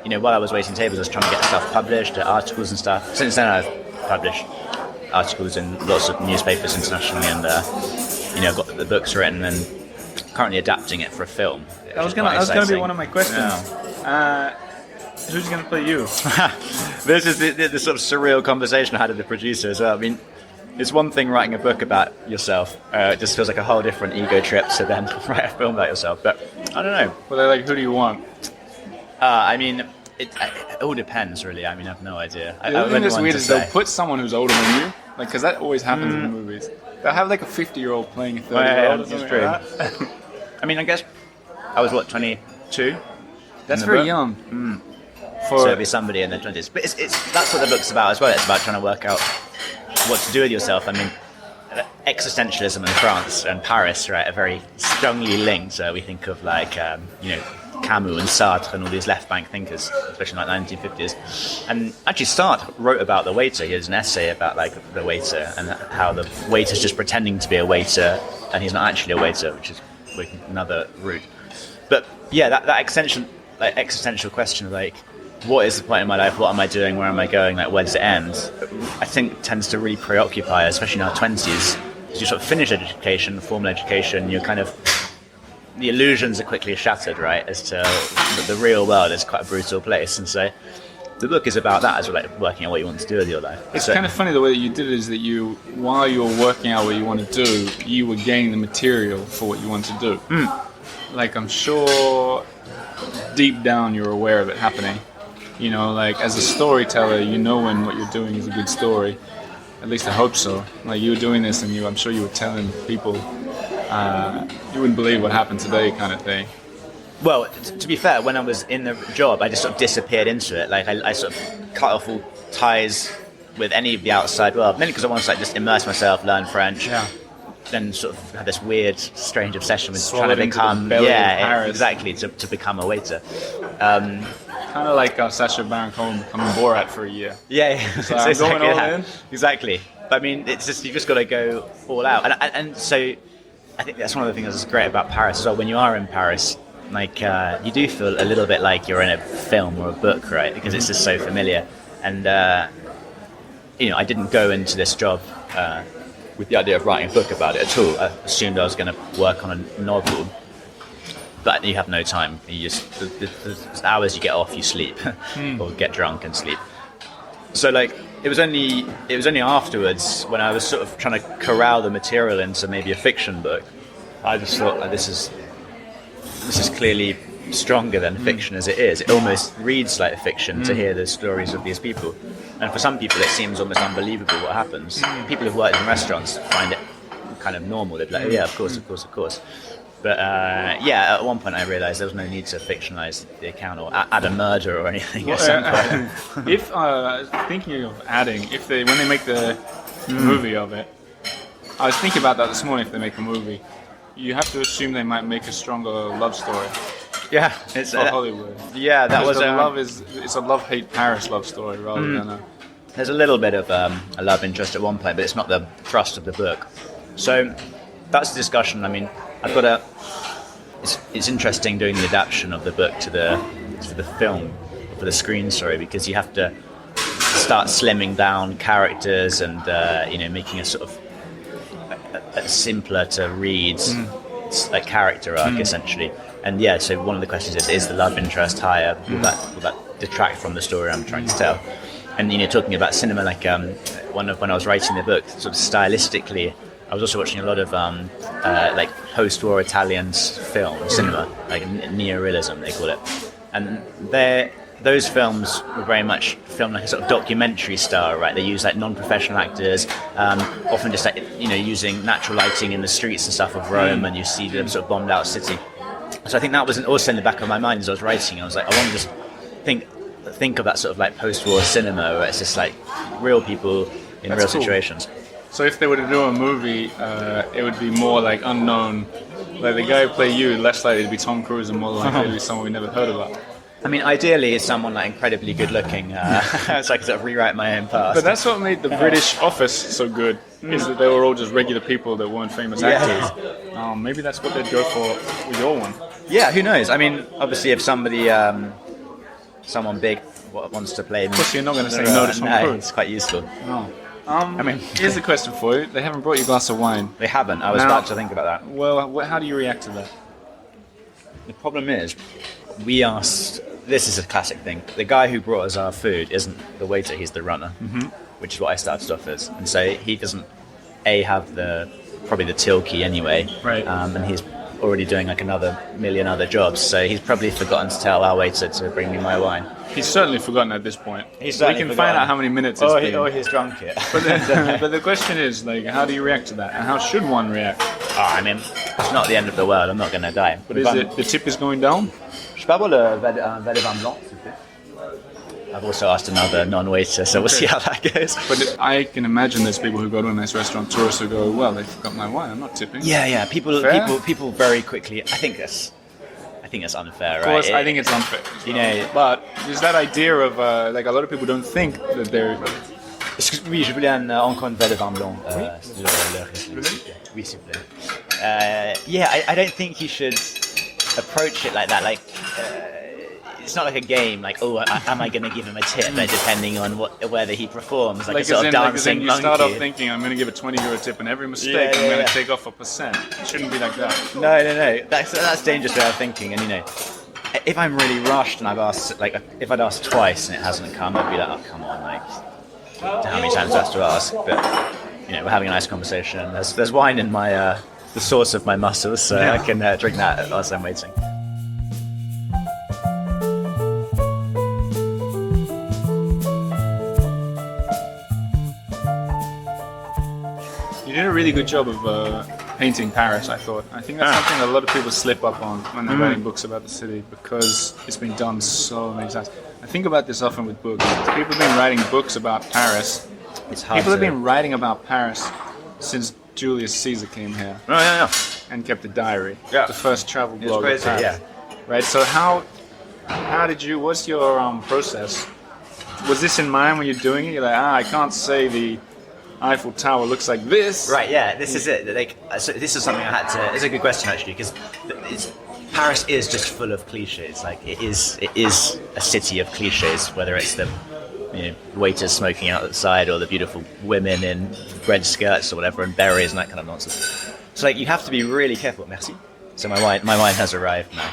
While I was waiting tables, I was trying to get stuff published, articles and stuff. Since then, I've published articles in lots of newspapers internationally, and I've got the books written and currently adapting it for a film. That was going to be one of my questions. Yeah. Who's going to play you? This is the sort of surreal conversation I had with the producer as well. It's one thing writing a book about yourself. It just feels like a whole different ego trip to then write a film about yourself. But I don't know. Well, they're like, who do you want? It all depends, really. I mean, I have no idea. The other thing that's weird is they'll say. put someone who's older than you, like, because that always happens in the movies. They'll have like a 50-year-old playing a 30-year-old or something like that. I mean, I guess I was, 22? That's very young. So it'd be somebody in their 20s. But that's what the book's about as well. It's about trying to work out what to do with yourself. I mean, existentialism in France and Paris, right, are very strongly linked. We think of like, Camus and Sartre and all these left-bank thinkers, especially in like the 1950s. And actually Sartre wrote about the waiter. He has an essay about like the waiter and how the waiter's just pretending to be a waiter and he's not actually a waiter, which is another route. But yeah, that existential question of like, what is the point in my life? What am I doing? Where am I going? Like, where does it end? I think tends to really preoccupy us, especially in our 20s. As you sort of finish education, formal education, you're kind of, the illusions are quickly shattered, right? As to the real world is quite a brutal place. And so the book is about that, as well, like working out what you want to do with your life. It's kind of funny the way that you did it is that while you were working out what you want to do, you were gaining the material for what you want to do. Like, I'm sure deep down you're aware of it happening. You know, like, as a storyteller, you know when what you're doing is a good story. At least I hope so. Like, you were doing this and I'm sure you were telling people, you wouldn't believe what happened today kind of thing. Well, to be fair, when I was in the job, I just sort of disappeared into it. Like, I sort of cut off all ties with any of the outside world, mainly because I wanted to like, just immerse myself, learn French. Yeah. Then sort of had this weird, strange obsession with Swallowed trying to become, Paris. exactly, to become a waiter. Kind of like Sacha Baron Cohen becoming Borat for a year. Yeah. So I'm going all in. Exactly. But I mean, it's just you've just got to go all out, and so I think that's one of the things that's great about Paris as well. When you are in Paris, like you do feel a little bit like you're in a film or a book, right? Because it's just so familiar. And I didn't go into this job with the idea of writing a book about it at all. I assumed I was going to work on a novel, but you have no time. You just the hours you get off, you sleep or get drunk and sleep. So like it was only afterwards when I was sort of trying to corral the material into maybe a fiction book. I just thought like, this is clearly stronger than fiction as it is. It almost reads like fiction to hear the stories of these people. And for some people, it seems almost unbelievable what happens. People who've worked in restaurants find it kind of normal. They're like, oh, yeah, of course. But at one point I realised there was no need to fictionalise the account or add a murder or anything at some point. If thinking of adding, when they make the movie of it, I was thinking about that this morning. If they make a movie, you have to assume they might make a stronger love story. Yeah, it's for Hollywood. Yeah, that was it's a love-hate Paris love story rather than a. There's a little bit of a love interest at one point, but it's not the thrust of the book. So that's the discussion. I mean, I've got it's interesting doing the adaptation of the book to the film, for the screen, because you have to start slimming down characters and making a sort of a simpler to read like character arc essentially. And yeah, so one of the questions is the love interest higher? Will that detract from the story I'm trying to tell? And talking about cinema, like when I was writing the book, sort of stylistically, I was also watching a lot of like post-war Italian film cinema, like neorealism they call it, and those films were very much filmed like a sort of documentary style, right? They use like non-professional actors, often just like using natural lighting in the streets and stuff of Rome, and you see them sort of bombed out city. So I think that was also in the back of my mind as I was writing. I was like, I want to just think of that sort of like post-war cinema where it's just like real people in real situations. So if they were to do a movie, it would be more like unknown. Like the guy who played you, less likely to be Tom Cruise and more likely to be someone we never heard about. I mean, ideally, it's someone like incredibly good-looking, so I can sort of rewrite my own past. But that's what made the British Office so good, is that they were all just regular people that weren't famous actors. Maybe that's what they'd go for with your one. Yeah, who knows? I mean, obviously, if somebody, someone big wants to play... Of course, you're not going to say no to Tom Cruise. It's quite useful. No. Here's a question for you. They haven't brought you a glass of wine. They haven't. I was about to think about that. Well, how do you react to that? The problem is, we asked... This is a classic thing. The guy who brought us our food isn't the waiter, he's the runner, which is what I started off as. And so he doesn't, have probably the till key anyway. Right. And he's already doing like another million other jobs. So he's probably forgotten to tell our waiter to bring me my wine. He's certainly forgotten at this point. He's We certainly can forgotten. find out how many minutes it's been. Or he's drunk it. But the question is, like, how do you react to that? And how should one react? I mean, it's not the end of the world. I'm not going to die. But is it the tip is going down? Je peux avoir un verre de vin blanc, s'il vous plaît? I've also asked another non-waiter, so we'll see how that goes. But I can imagine there's people who go to a nice restaurant, tourists who go, well, they forgot my wine, I'm not tipping. Yeah. People very quickly. I think that's unfair, right? Of course, I think it's unfair. You know, but there's that idea of like a lot of people don't think that they're. Oui, je voulais encore un verre de vin blanc. Oui, s'il vous plaît. Yeah, I don't think you should approach it like that. Like, it's not like a game. Like, am I going to give him a tip? Depending on whether he performs, like a sort of dancing you monkey. start off thinking, I'm going to give a €20 tip, and every mistake I'm going to take off 1%. It shouldn't be like that. No. That's dangerous way of thinking. And you know, if I'm really rushed and I've asked, like, if I'd asked twice and it hasn't come, I'd be like, oh, come on, like, how many times do I have to ask? But you know, we're having a nice conversation. There's wine in my the source of my muscles, so I can drink that whilst I'm waiting. You did a really good job of painting Paris, I thought. I think that's something a lot of people slip up on when they're writing books about the city, because it's been done so many times. I think about this often with books. People have been writing books about Paris. People have been writing about Paris since Julius Caesar came here. Oh, yeah. And kept a diary. Yeah. The first travel blog of crazy, Paris. yeah. Right, so how did you, what's your process? Was this in mind when you're doing it? You're like, I can't say the Eiffel Tower looks like this. Right, yeah, this is it. Like, so this is something I had to. It's a good question actually, because Paris is just full of cliches. Like, it is a city of cliches. Whether it's the waiters smoking outside, or the beautiful women in red skirts or whatever, and berries and that kind of nonsense. So like, you have to be really careful. Merci. So my wine has arrived now.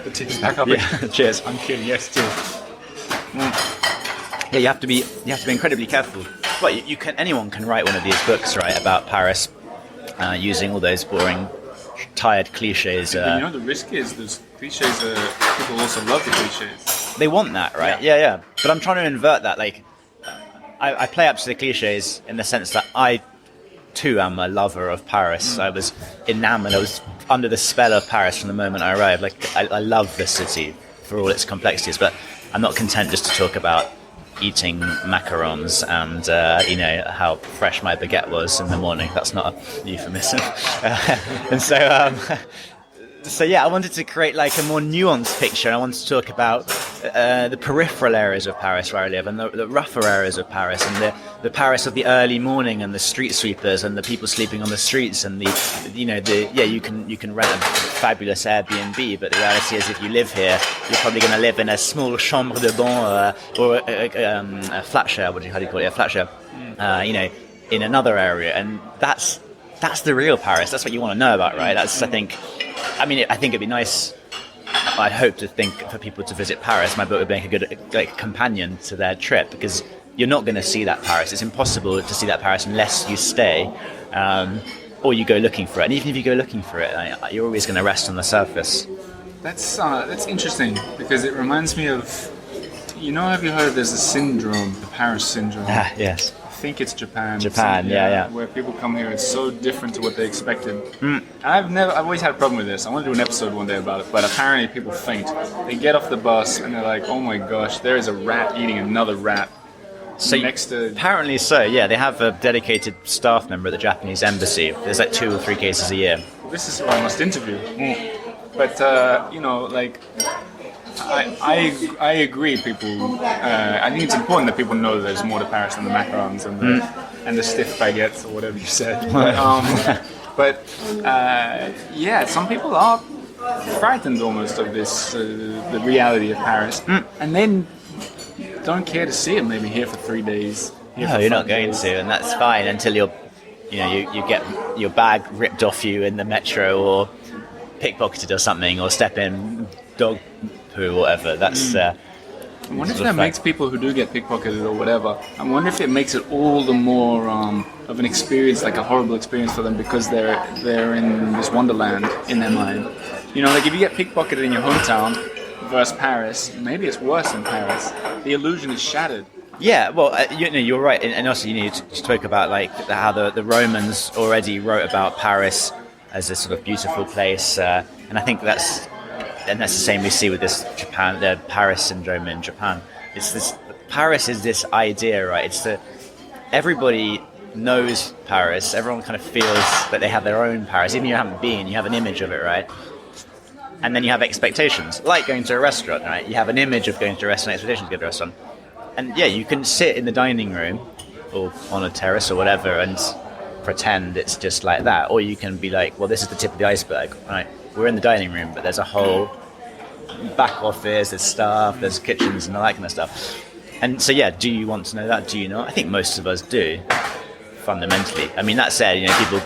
The tip's back up. Yeah, cheers. I'm kidding. Yes, too. Yeah, you have to be incredibly careful. Well, anyone can write one of these books, right, about Paris, using all those boring, tired cliches. But the risk is those cliches. People also love the cliches. They want that, right? Yeah. But I'm trying to invert that. Like, I play up to the cliches in the sense that I too am a lover of Paris. I was enamored. I was under the spell of Paris from the moment I arrived. Like, I love the city for all its complexities, but I'm not content just to talk about eating macarons and how fresh my baguette was in the morning. That's not a euphemism. And so I wanted to create like a more nuanced picture. I wanted to talk about the peripheral areas of Paris where I live, and the rougher areas of Paris, and the Paris of the early morning, and the street sweepers, and the people sleeping on the streets, and you can rent a fabulous Airbnb, but the reality is, if you live here, you're probably going to live in a small chambre de bon or a flat share. How do you call it? A flat share. In another area, and that's the real Paris. That's what you want to know about, right? I think it'd be nice. I hope to think for people to visit Paris. My book would make a good companion to their trip, because you're not going to see that Paris. It's impossible to see that Paris unless you stay, or you go looking for it. And even if you go looking for it, you're always going to rest on the surface. That's interesting, because it reminds me of, have you heard there's a syndrome, the Paris syndrome? Yes. I think it's Japan. Yeah. Where people come here, it's so different to what they expected. I've always had a problem with this. I want to do an episode one day about it, but apparently people faint. They get off the bus and they're like, oh my gosh, there is a rat eating another rat. So next to... Apparently so, yeah. They have a dedicated staff member at the Japanese embassy. There's like 2 or 3 cases a year. This is who I must interview. But, I agree. People, I think it's important that people know that there's more to Paris than the macarons and the stiff baguettes or whatever you said. But some people are frightened almost of this, the reality of Paris, and then don't care to see it. Maybe here for 3 days. No, you're not going to, and that's fine until you get your bag ripped off you in the metro, or pickpocketed or something, or step in dog poo or whatever. That's I wonder if that makes people who do get pickpocketed or whatever, I wonder if it makes it all the more of an experience, like a horrible experience for them, because they're in this wonderland in their mind. You know, like if you get pickpocketed in your hometown versus Paris, maybe it's worse in Paris. The illusion is shattered. Yeah, well, you're right, and also you spoke about like how the Romans already wrote about Paris as a sort of beautiful place, and I think that's the same we see with this Japan, the Paris syndrome in Japan. It's this Paris is this idea, right? It's everybody knows Paris. Everyone kind of feels that they have their own Paris, even if you haven't been. You have an image of it, right? And then you have expectations, like going to a restaurant, right? You have an image of going to a restaurant, expectations to go to a restaurant. And yeah, you can sit in the dining room or on a terrace or whatever and pretend it's just like that. Or you can be like, well, this is the tip of the iceberg, right? We're in the dining room, but there's a whole back office, there's staff, there's kitchens and all that kind of stuff. And so, yeah, do you want to know that? Do you not? I think most of us do, fundamentally. I mean, that said, people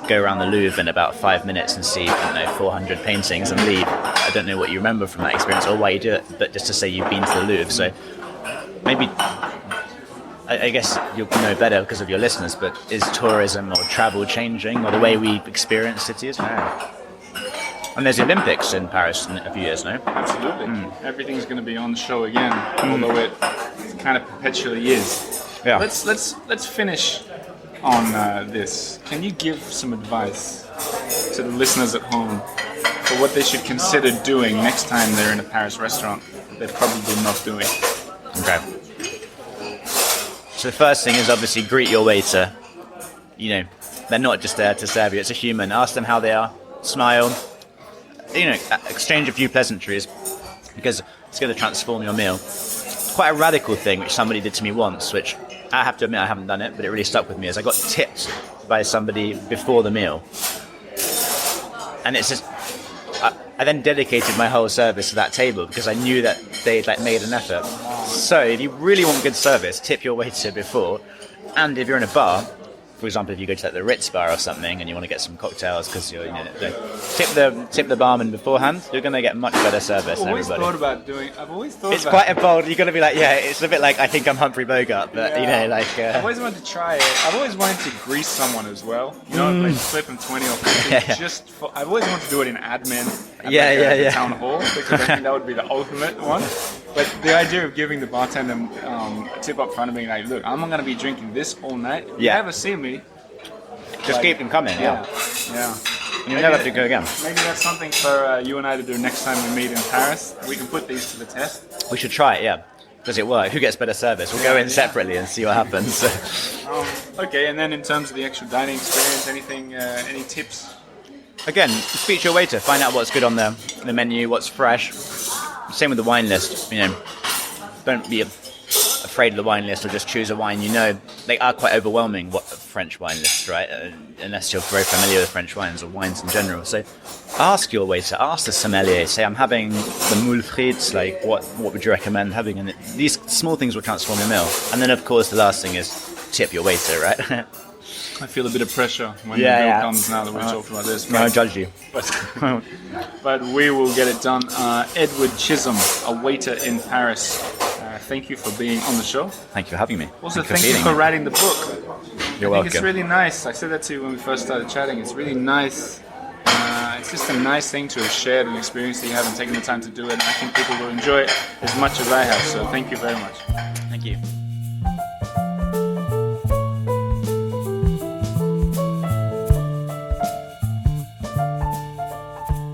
go around the Louvre in about 5 minutes and see, 400 paintings and leave. I don't know what you remember from that experience or why you do it, but just to say you've been to the Louvre. So maybe, I guess you'll know better because of your listeners, but is tourism or travel changing or the way we experience cities? No. And there's the Olympics in Paris in a few years now. Absolutely. Everything's going to be on the show again, although it kind of perpetually is. Yeah. Let's finish on this. Can you give some advice to the listeners at home for what they should consider doing next time they're in a Paris restaurant that they're probably not doing? Okay. So the first thing is obviously greet your waiter. They're not just there to serve you, it's a human. Ask them how they are, smile, exchange a few pleasantries because it's going to transform your meal. Quite a radical thing which somebody did to me once, which I have to admit I haven't done it, but it really stuck with me, is I got tipped by somebody before the meal. And it's just, I then dedicated my whole service to that table because I knew that they'd made an effort. So if you really want good service, tip your waiter before. And if you're in a bar, for example, if you go to the Ritz bar or something and you want to get some cocktails because tip the barman beforehand, you're going to get much better service than everybody. I've always thought it's quite bold. You're going to be like, yeah, it's a bit like I think I'm Humphrey Bogart, but I've always wanted to try it. I've always wanted to grease someone as well. Flip them 20 or 50. I've always wanted to do it in admin. At town hall because I think that would be the ultimate one. But the idea of giving the bartender a tip up front of being like, look, I'm not going to be drinking this all night. If you ever see me, just keep them coming. Yeah. You'll never have to go again. Maybe that's something for you and I to do next time we meet in Paris. We can put these to the test. We should try it, yeah. Does it work? Who gets better service? We'll go in separately and see what happens. Okay, and then in terms of the actual dining experience, anything, any tips? Again, speak to your waiter. Find out what's good on the menu, what's fresh. Same with the wine list. Don't be afraid of the wine list or just choose a wine. They are quite overwhelming, French wine lists, right? Unless you're very familiar with French wines or wines in general. So ask your waiter, ask the sommelier. Say, I'm having the moule frites. What would you recommend having? And these small things will transform your meal. And then, of course, the last thing is tip your waiter, right? I feel a bit of pressure when the bill comes now that we've talked about this. I don't judge you. But we will get it done. Edward Chisholm, a waiter in Paris. Thank you for being on the show. Thank you for having me. Also, thank you for writing the book. You're welcome. It's really nice. I said that to you when we first started chatting. It's really nice. It's just a nice thing to have shared an experience that you haven't taken the time to do it. And I think people will enjoy it as much as I have. So thank you very much. Thank you.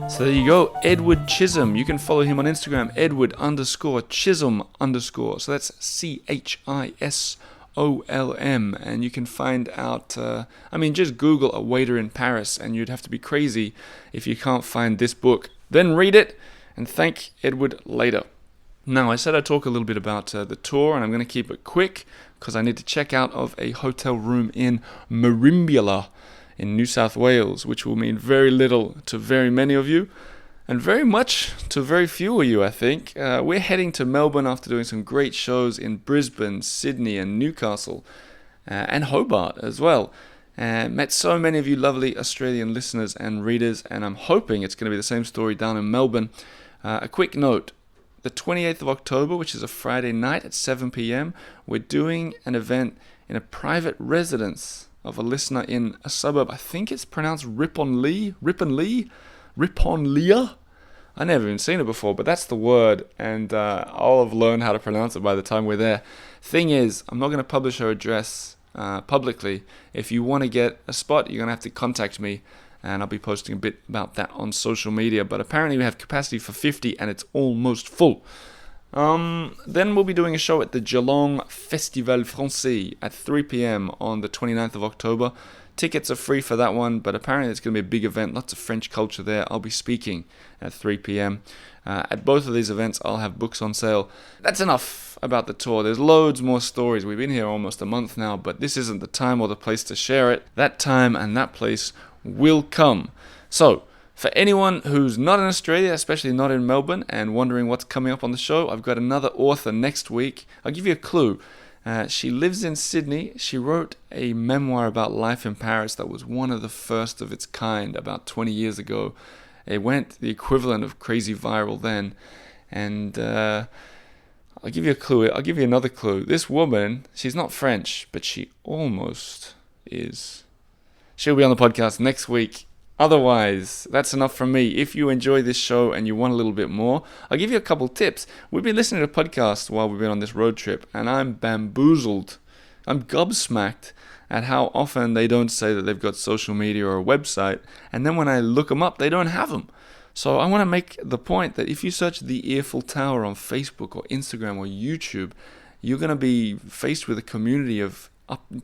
So there you go, Edward Chisholm. You can follow him on Instagram, Edward_Chisholm_. So that's CHISOLM. And you can find out, just Google a waiter in Paris and you'd have to be crazy if you can't find this book. Then read it and thank Edward later. Now, I said I'd talk a little bit about the tour, and I'm going to keep it quick because I need to check out of a hotel room in Merimbula in New South Wales, which will mean very little to very many of you and very much to very few of you, I think. We're heading to Melbourne after doing some great shows in Brisbane, Sydney and Newcastle and Hobart as well. Met so many of you lovely Australian listeners and readers, and I'm hoping it's going to be the same story down in Melbourne. A quick note, the 28th of October, which is a Friday night at 7 p.m., we're doing an event in a private residence of a listener in a suburb. I think it's pronounced Ripponlea? I never even seen it before, but that's the word, and I'll have learned how to pronounce it by the time we're there. Thing is, I'm not going to publish her address publicly. If you want to get a spot, you're going to have to contact me, and I'll be posting a bit about that on social media. But apparently we have capacity for 50, and it's almost full. Then we'll be doing a show at the Geelong Festival Français at 3 p.m. on the 29th of October. Tickets are free for that one, but apparently it's going to be a big event, lots of French culture there. I'll be speaking at 3 p.m. At both of these events, I'll have books on sale. That's enough about the tour. There's loads more stories. We've been here almost a month now, but this isn't the time or the place to share it. That time and that place will come. So, for anyone who's not in Australia, especially not in Melbourne, and wondering what's coming up on the show, I've got another author next week. I'll give you a clue. She lives in Sydney. She wrote a memoir about life in Paris that was one of the first of its kind about 20 years ago. It went the equivalent of crazy viral then. And I'll give you a clue. I'll give you another clue. This woman, she's not French, but she almost is. She'll be on the podcast next week. Otherwise, that's enough from me. If you enjoy this show and you want a little bit more, I'll give you a couple tips. We've been listening to podcasts while we've been on this road trip, and I'm bamboozled. I'm gobsmacked at how often they don't say that they've got social media or a website, and then when I look them up, they don't have them. So I want to make the point that if you search the Earful Tower on Facebook or Instagram or YouTube, you're going to be faced with a community of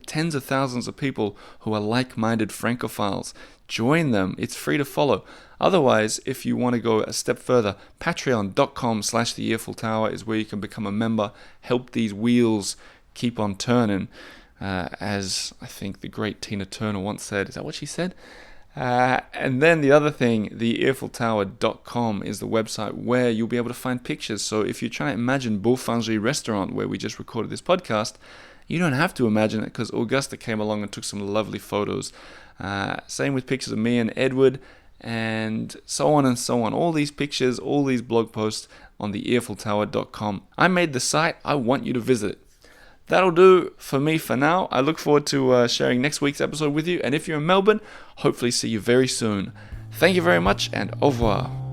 tens of thousands of people who are like-minded Francophiles. Join them. It's free to follow. Otherwise, if you want to go a step further, patreon.com/the Earful Tower is where you can become a member, help these wheels keep on turning, as I think the great Tina Turner once said. Is that what she said? And then the other thing, the earfultower.com is the website where you'll be able to find pictures. So if you're trying to imagine Bofinger restaurant where we just recorded this podcast, you don't have to imagine it because Augusta came along and took some lovely photos. Same with pictures of me and Edward and so on and so on. All these pictures, all these blog posts on the earfultower.com. I made the site. I want you to visit it. That'll do for me for now. I look forward to sharing next week's episode with you. And if you're in Melbourne, hopefully see you very soon. Thank you very much and au revoir.